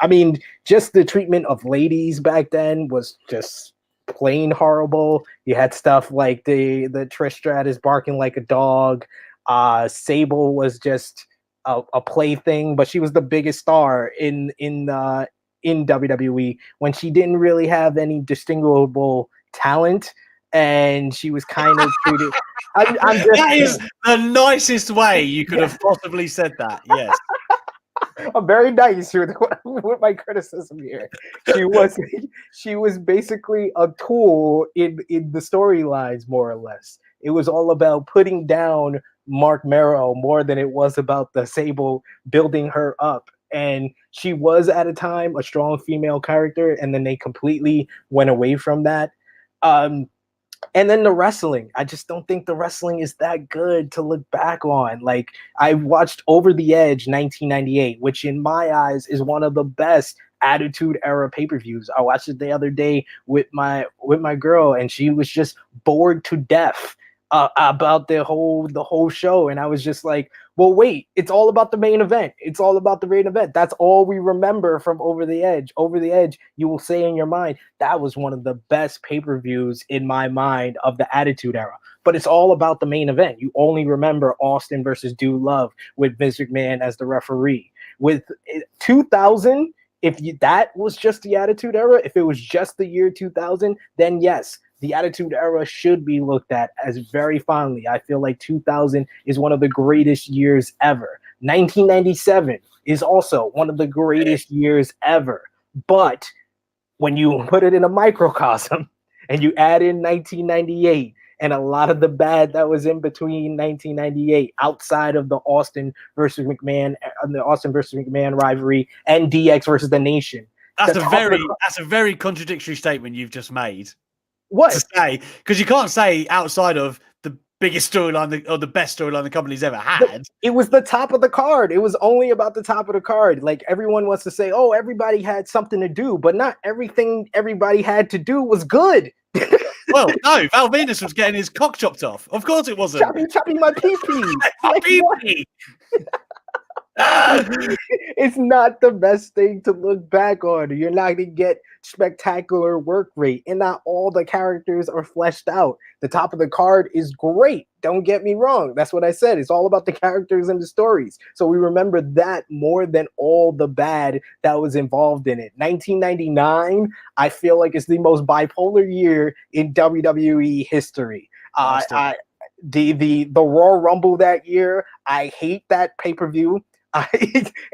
mean, just the treatment of ladies back then was just plain horrible. You had stuff like the Trish Stratus barking like a dog. Sable was just a plaything, but she was the biggest star in WWE when she didn't really have any distinguishable talent, and she was kind of treated. I'm just, that is the nicest way you could have possibly said that. Yes. I'm very nice with my criticism here. She was basically a tool in the storylines, more or less. It was all about putting down Mark Merrow more than it was about the Sable building her up. And she was at a time a strong female character, and then they completely went away from that. And then the wrestling, I just don't think the wrestling is that good to look back on. Like, I watched Over the Edge 1998, which in my eyes is one of the best Attitude Era pay-per-views. I watched it the other day with my girl, and she was just bored to death about the whole show. And I was just like, well, wait, it's all about the main event. It's all about the main event. That's all we remember from Over the Edge. Over the Edge, you will say in your mind, that was one of the best pay-per-views in my mind of the Attitude Era. But it's all about the main event. You only remember Austin versus Dude Love with Vince McMahon as the referee. With 2000, that was just the Attitude Era, if it was just the year 2000, then yes, the Attitude Era should be looked at as very fondly. I feel like 2000 is one of the greatest years ever. 1997 is also one of the greatest years ever. But when you put it in a microcosm and you add in 1998 and a lot of the bad that was in between 1998, outside of the Austin versus McMahon rivalry and DX versus the Nation. That's a very contradictory statement you've just made. What? To say, because you can't say outside of the biggest storyline or the best storyline the company's ever had. It was the top of the card. It was only about the top of the card. Like, everyone wants to say, oh, everybody had something to do, but not everything everybody had to do was good. Well, no, Val Venus was getting his cock chopped off. Of course it wasn't. Chopping my pee-pee. My pee-pee. It's not the best thing to look back on. You're not going to get spectacular work rate, and not all the characters are fleshed out. The top of the card is great. Don't get me wrong. That's what I said. It's all about the characters and the stories. So we remember that more than all the bad that was involved in it. 1999, I feel like it's the most bipolar year in WWE history. The Royal Rumble that year, I hate that pay-per-view.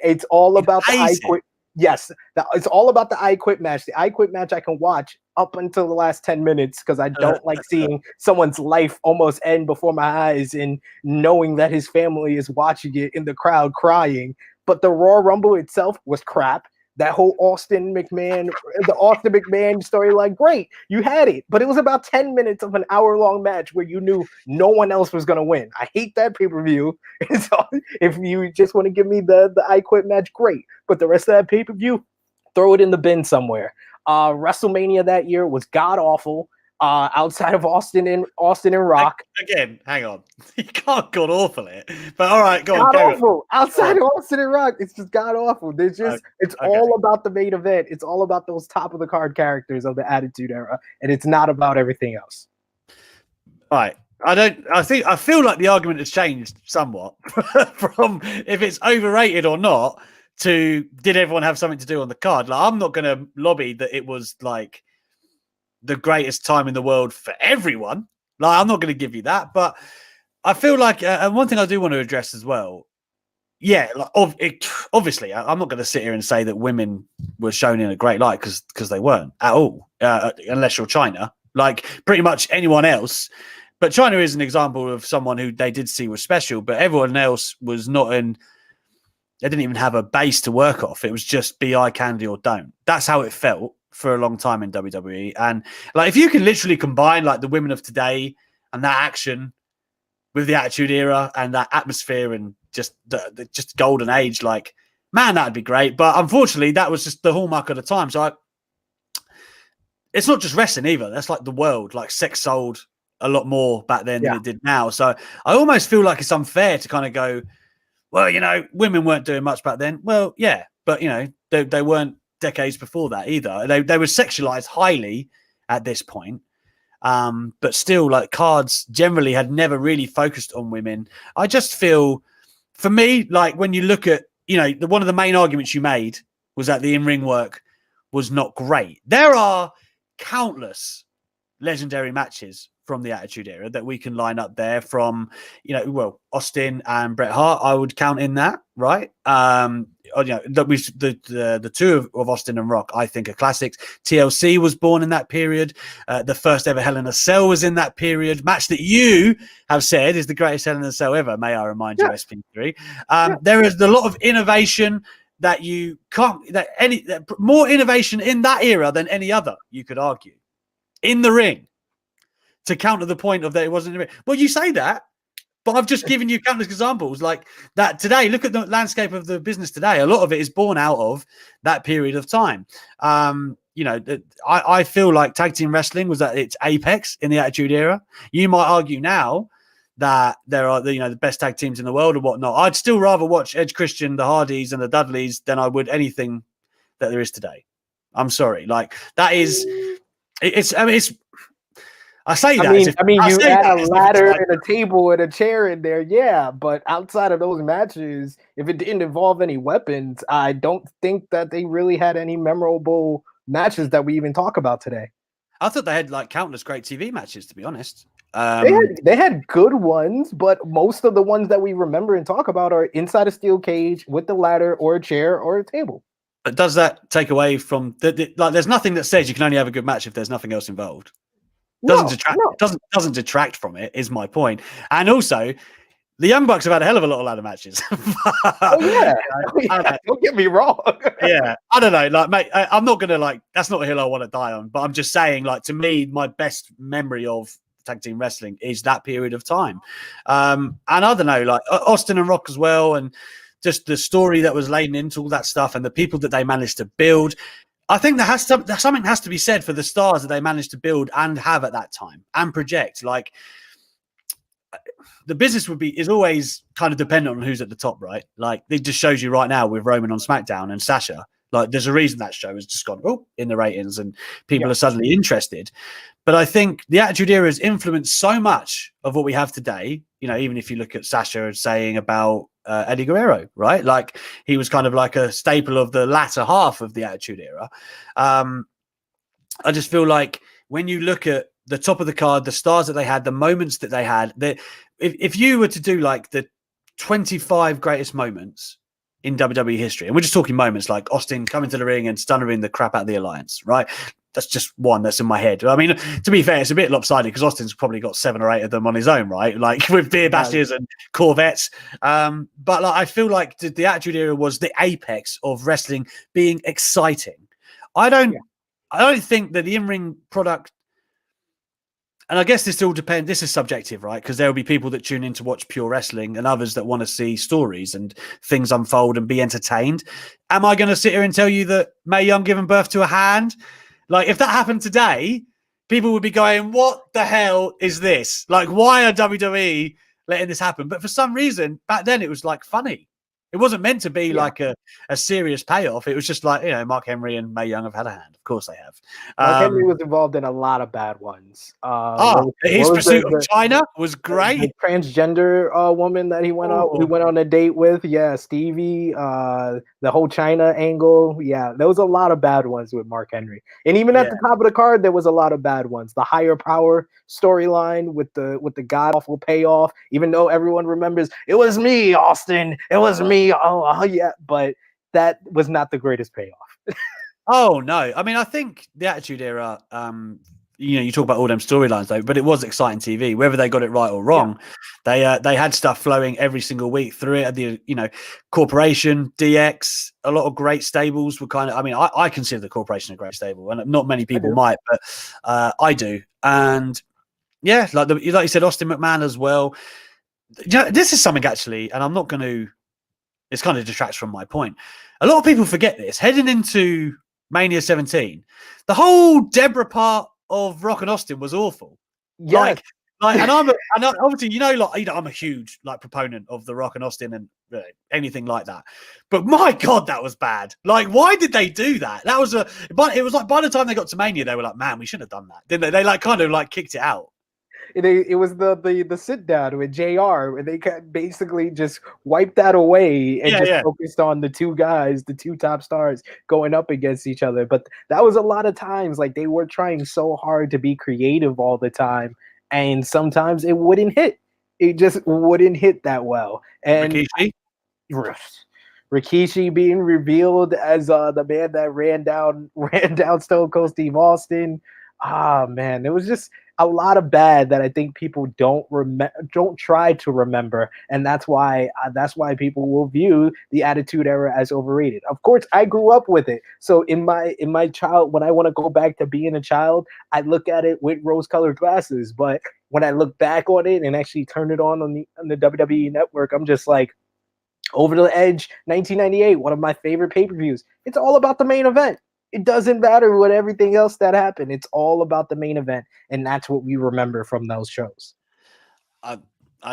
It's all about the I Quit. Yes, it's all about the I Quit match. The I Quit match I can watch up until the last 10 minutes because I don't like seeing someone's life almost end before my eyes and knowing that his family is watching it in the crowd crying. But the Royal Rumble itself was crap. that whole the Austin McMahon storyline, great, you had it, but it was about 10 minutes of an hour-long match where you knew no one else was going to win. I hate that pay-per-view. So if you just want to give me the I Quit match, great, but the rest of that pay-per-view, throw it in the bin somewhere. WrestleMania that year was god-awful. Outside of Austin and Rock. Again, hang on. You can't god awful it. But all right, go on. God awful. Outside of Austin and Rock, it's just god awful. There's just it's all about the main event. It's all about those top of the card characters of the Attitude Era, and it's not about everything else. All right. I feel like the argument has changed somewhat from if it's overrated or not to did everyone have something to do on the card. Like, I'm not gonna lobby that it was like the greatest time in the world for everyone. Like, I'm not going to give you that, but I feel like, and one thing I do want to address as well, yeah, like, obviously, I'm not going to sit here and say that women were shown in a great light because they weren't at all, unless you're China, like pretty much anyone else. But China is an example of someone who they did see was special, but everyone else was not in. They didn't even have a base to work off. It was just be eye candy or don't. That's how it felt for a long time in WWE. And like, if you can literally combine like the women of today and that action with the Attitude Era and that atmosphere and just the just golden age, like, man, that'd be great. But unfortunately, that was just the hallmark of the time. So it's not just wrestling either. That's like the world. Like, sex sold a lot more back then than it did now. So I almost feel like it's unfair to kind of go, well, you know, women weren't doing much back then. Well, yeah, but you know, they weren't decades before that either. They were sexualized highly at this point, but still, like, cards generally had never really focused on women. I just feel, for me, like, when you look at, you know, one of the main arguments you made was that the in-ring work was not great. There are countless legendary matches from the Attitude Era that we can line up there from, you know, well, Austin and Bret Hart, I would count in that, right? You know, the two of Austin and Rock, I think, are classics. TLC was born in that period. The first ever Hell in a Cell was in that period. Match that you have said is the greatest Hell in a Cell ever. May I remind you, SP3. There is a lot of innovation that you can't. More innovation in that era than any other. You could argue in the ring. To counter the point of that it wasn't. Well, you say that, but I've just given you countless examples like that today. Look at the landscape of the business today. A lot of it is born out of that period of time. You know, I feel like tag team wrestling was at its apex in the Attitude Era. You might argue now that there are the best tag teams in the world or whatnot. I'd still rather watch Edge, Christian, the Hardys, and the Dudleys than I would anything that there is today. I'm sorry, like that is. It's. I say that. I mean, you add a ladder and a table and a chair in there, yeah. But outside of those matches, if it didn't involve any weapons, I don't think that they really had any memorable matches that we even talk about today. I thought they had like countless great TV matches, to be honest. They had good ones, but most of the ones that we remember and talk about are inside a steel cage with the ladder or a chair or a table. But does that take away from like? There's nothing that says you can only have a good match if there's nothing else involved. Doesn't detract from it, is my point. And also, the Young Bucks have had a hell of a lot of ladder matches. Don't get me wrong. Yeah, I don't know. Like, mate, I'm not gonna like. That's not a hill I want to die on. But I'm just saying, like, to me, my best memory of tag team wrestling is that period of time. And I don't know, like Austin and Rock as well, and just the story that was laden into all that stuff, and the people that they managed to build. I think something has to be said for the stars that they managed to build and have at that time and project. Like, the business is always kind of dependent on who's at the top, right? Like, it just shows you right now with Roman on SmackDown and Sasha. Like, there's a reason that show has just gone in the ratings and people are suddenly interested. But I think the Attitude Era has influenced so much of what we have today. You know, even if you look at Sasha saying about Eddie Guerrero, right? Like, he was kind of like a staple of the latter half of the Attitude Era. I just feel like when you look at the top of the card, the stars that they had, the moments that they had, if you were to do like the 25 greatest moments in WWE history, and we're just talking moments like Austin coming to the ring and stunnering the crap out of the Alliance, right? that's just one that's in my head. I mean, to be fair, it's a bit lopsided because Austin's probably got 7 or 8 of them on his own, right? Like with beer bashes and Corvettes. But like, I feel like the Attitude Era was the apex of wrestling being exciting. I don't think that the in-ring product, and I guess this all depends. This is subjective, right? Because there will be people that tune in to watch pure wrestling and others that want to see stories and things unfold and be entertained. Am I going to sit here and tell you that Mae Young giving birth to a hand? Like, if that happened today, people would be going, what the hell is this? Like, why are WWE letting this happen? But for some reason, back then, it was like funny. It wasn't meant to be like a serious payoff. It was just like, Mark Henry and Mae Young have had a hand. Of course they have. Mark Henry was involved in a lot of bad ones. His pursuit of China was great. The transgender woman that he went on a date with. Yeah, Stevie. The whole China angle. Yeah, there was a lot of bad ones with Mark Henry. And even at the top of the card, there was a lot of bad ones. The higher power storyline with the god awful payoff. Even though everyone remembers, it was me, Austin. It was me. Oh yeah, but that was not the greatest payoff. Oh no, I mean, I think the Attitude Era, you talk about all them storylines though, but it was exciting TV. Whether they got it right or wrong, they had stuff flowing every single week through it. The Corporation, DX, a lot of great stables were kind of. I mean, I consider the Corporation a great stable, and not many people might, but I do. And yeah, like you said, Austin McMahon as well. This is something actually, and I'm not going to. This kind of detracts from my point. A lot of people forget this. Heading into Mania 17, the whole Deborah part of Rock and Austin was awful. Yes. And obviously, I'm a huge proponent of the Rock and Austin and anything like that. But my God, that was bad. Like, why did they do that? It was like by the time they got to Mania, they were like, man, we shouldn't have done that, didn't they? They kind of kicked it out. It was the sit down with JR where they basically just wiped that away and focused on the two guys, the two top stars going up against each other. But that was a lot of times like they were trying so hard to be creative all the time, and sometimes it wouldn't hit. It just wouldn't hit that well. And Rikishi being revealed as the man that ran down Stone Cold Steve Austin. Ah, man, it was just a lot of bad that I think people don't try to remember, and that's why people will view the Attitude Era as overrated. Of course, I grew up with it, so in my child, when I want to go back to being a child, I look at it with rose-colored glasses. But when I look back on it and actually turn it on the WWE Network, I'm just like, Over the Edge, 1998, one of my favorite pay-per-views. It's all about the main event. It doesn't matter what everything else that happened. It's all about the main event, and that's what we remember from those shows. I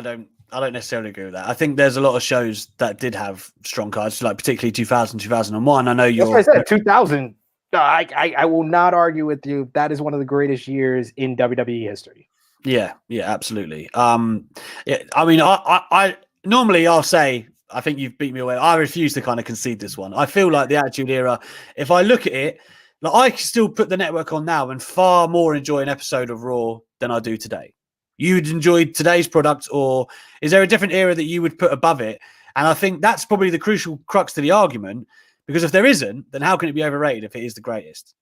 don't necessarily agree with that. I think there's a lot of shows that did have strong cards, like particularly 2000, 2001. I know you're. That's what I said. 2000. I will not argue with you. That is one of the greatest years in WWE history. Yeah, absolutely. I mean, I normally I'll say. I think you've beat me away. I refuse to kind of concede this one. I feel like the Attitude Era, if I look at it, like I can still put the network on now and far more enjoy an episode of Raw than I do today. You'd enjoy today's product, or is there a different era that you would put above it? And I think that's probably the crucial crux to the argument, because if there isn't, then how can it be overrated if it is the greatest?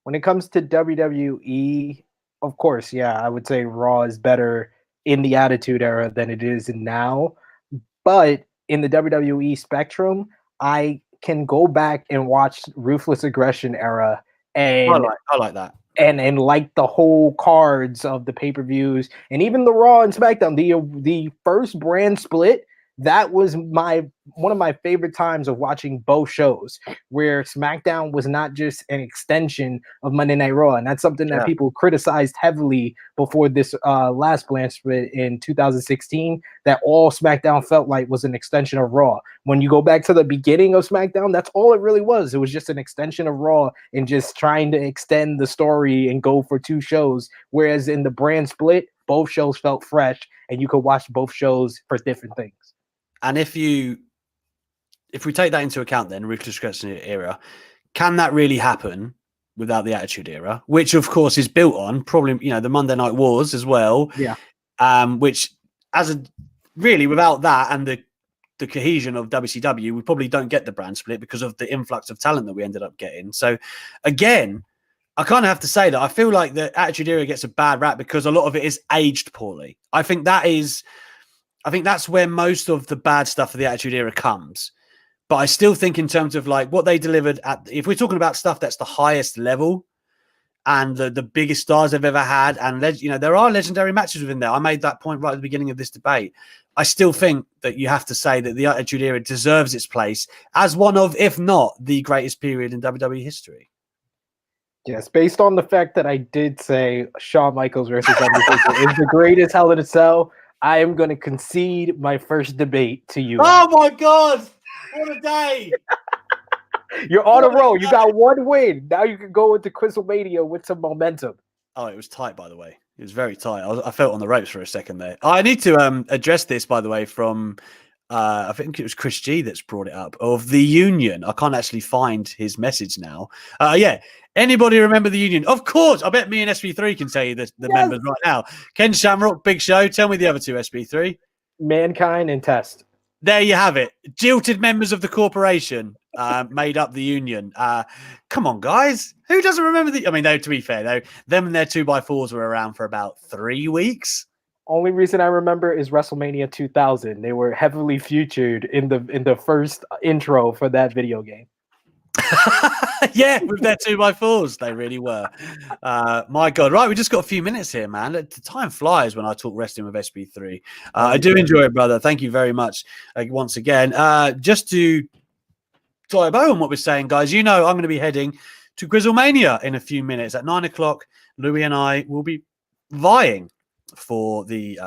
When it comes to WWE, of course, I would say Raw is better in the Attitude Era than it is now. But in the WWE spectrum, I can go back and watch Ruthless Aggression Era, and I like that, and like the whole cards of the pay-per-views, and even the Raw and SmackDown, the first brand split. That was one of my favorite times of watching both shows, where SmackDown was not just an extension of Monday Night Raw. And that's something that people criticized heavily before this last brand split in 2016, that all SmackDown felt like was an extension of Raw. When you go back to the beginning of SmackDown, that's all it really was. It was just an extension of Raw and just trying to extend the story and go for two shows. Whereas in the brand split, both shows felt fresh and you could watch both shows for different things. And if we take that into account, then Ruthless Aggression Era, can that really happen without the Attitude Era, which of course is built on probably the Monday Night Wars as well. Yeah. Which really without that and the cohesion of WCW, we probably don't get the brand split because of the influx of talent that we ended up getting. So again, I kind of have to say that I feel like the Attitude Era gets a bad rap because a lot of it is aged poorly. I think that's where most of the bad stuff of the Attitude Era comes. But I still think in terms of like what they delivered if we're talking about stuff that's the highest level and the biggest stars they've ever had, and there are legendary matches within there. I made that point right at the beginning of this debate. I still think that you have to say that the Attitude Era deserves its place as one of, if not the greatest period in WWE history. Yes, based on the fact that I did say Shawn Michaels versus Undertaker is the greatest Hell in a Cell, I am going to concede my first debate to you. Oh my God! What a day! You're on a roll. You got one win. Now you can go into Quizlemania with some momentum. Oh, it was tight, by the way. It was very tight. I felt on the ropes for a second there. I need to address this, by the way, from I think it was Chris G that's brought it up, of the Union. I can't actually find his message now. Yeah. Anybody remember the Union? Of course. I bet me and SP3 can tell you the members right now. Ken Shamrock, Big Show. Tell me the other two, SP3. Mankind and Test. There you have it. Jilted members of the corporation made up the Union. Come on, guys. Who doesn't remember I mean, to be fair, though, them and their 2x4s were around for about 3 weeks. Only reason I remember is WrestleMania 2000. They were heavily featured in the first intro for that video game. Yeah, with their 2x4s, they really were. My God, right? We just got a few minutes here, man. The time flies when I talk wrestling with SP3. I do enjoy it, brother. Thank you very much once again. Just to tie a bow on what we're saying, guys, I'm going to be heading to Quizlemania in a few minutes at 9 o'clock. Louis and I will be vying for the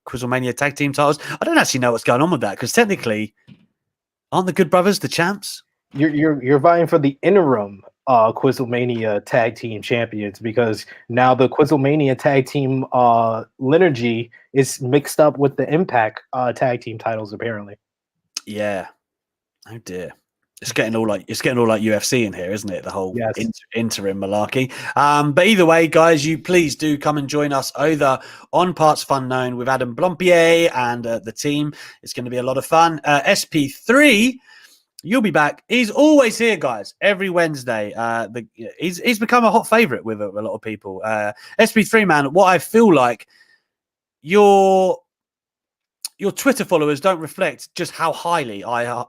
Quizlemania tag team titles. I don't actually know what's going on with that because technically, aren't the Good Brothers the champs? You're vying for the interim Quizlemania tag team champions because now the Quizlemania tag team liturgy is mixed up with the Impact tag team titles apparently. Yeah. Oh dear. It's getting all like UFC in here, isn't it? The whole interim malarkey. But either way, guys, you please do come and join us over on Parts Fun Known with Adam Blompier and the team. It's going to be a lot of fun. SP3. You'll be back. He's always here, guys. Every Wednesday. He's become a hot favorite with a lot of people. SP3, man. What I feel like your Twitter followers don't reflect just how highly how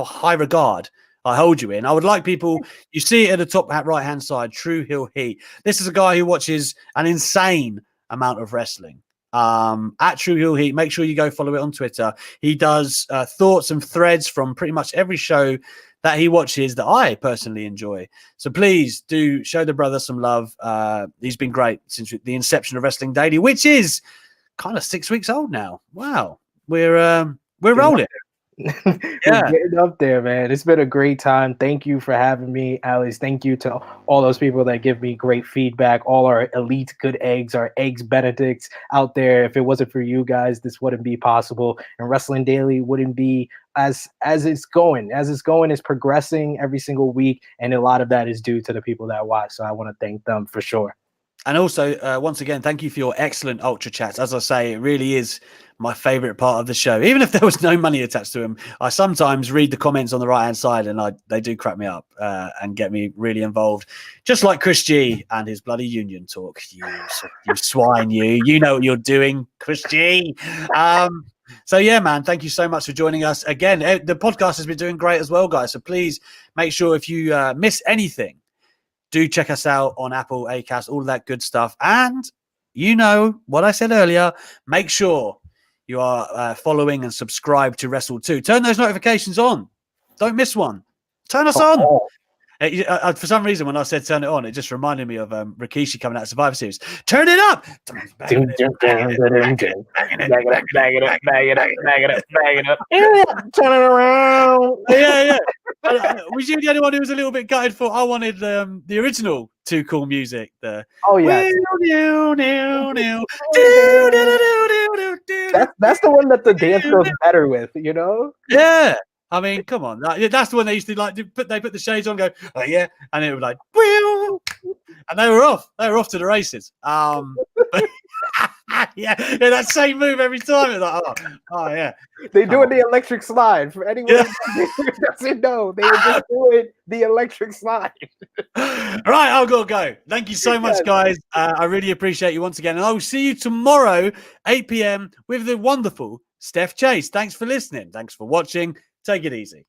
high regard I hold you in. I would like people. You see it at the top right hand side. True Hill Heat. This is a guy who watches an insane amount of wrestling. At True Hill Heat, make sure you go follow it on Twitter. He does thoughts and threads from pretty much every show that he watches that I personally enjoy. So please do show the brother some love. He's been great since the inception of Wrestling Daily, which is kind of 6 weeks old now. Wow, we're rolling. We're getting up there, man. It's been a great time. Thank you for having me, Alex. Thank you to all those people that give me great feedback, all our elite good eggs, our eggs Benedicts out there. If it wasn't for you guys, this wouldn't be possible, and Wrestling Daily wouldn't be as it's going. As it's going, it's progressing every single week, and a lot of that is due to the people that watch. So I want to thank them for sure. And also, once again, thank you for your excellent Ultra Chats. As I say, it really is my favorite part of the show. Even if there was no money attached to them, I sometimes read the comments on the right-hand side, and they do crack me up and get me really involved. Just like Chris G and his bloody Union talk. You swine, you know what you're doing, Chris G. So, yeah, man, thank you so much for joining us. Again, the podcast has been doing great as well, guys. So please make sure if you miss anything, do check us out on Apple, Acast, all of that good stuff. And you know what I said earlier, make sure you are following and subscribe to Wrestle2. Turn those notifications on. Don't miss one. Turn us on. For some reason, when I said turn it on, it just reminded me of Rikishi coming out of Survivor Series. Turn it up! Bag it up. Turn it around. Yeah. Was you the only one who was a little bit gutted for? I wanted the original Too Cool music. That's the one that the dance goes better with, you know? Yeah. I mean, come on. That's the one they used to like. They put the shades on, and go, oh yeah, and it was like, and they were off. They were off to the races. But yeah, that same move every time. It's like, oh yeah. They doing the electric slide. For anyone who doesn't know, they were just doing the electric slide. Right, I've got to go. Thank you so much, guys. I really appreciate you once again. And I will see you tomorrow, 8 p.m. with the wonderful Steph Chase. Thanks for listening. Thanks for watching. Take it easy.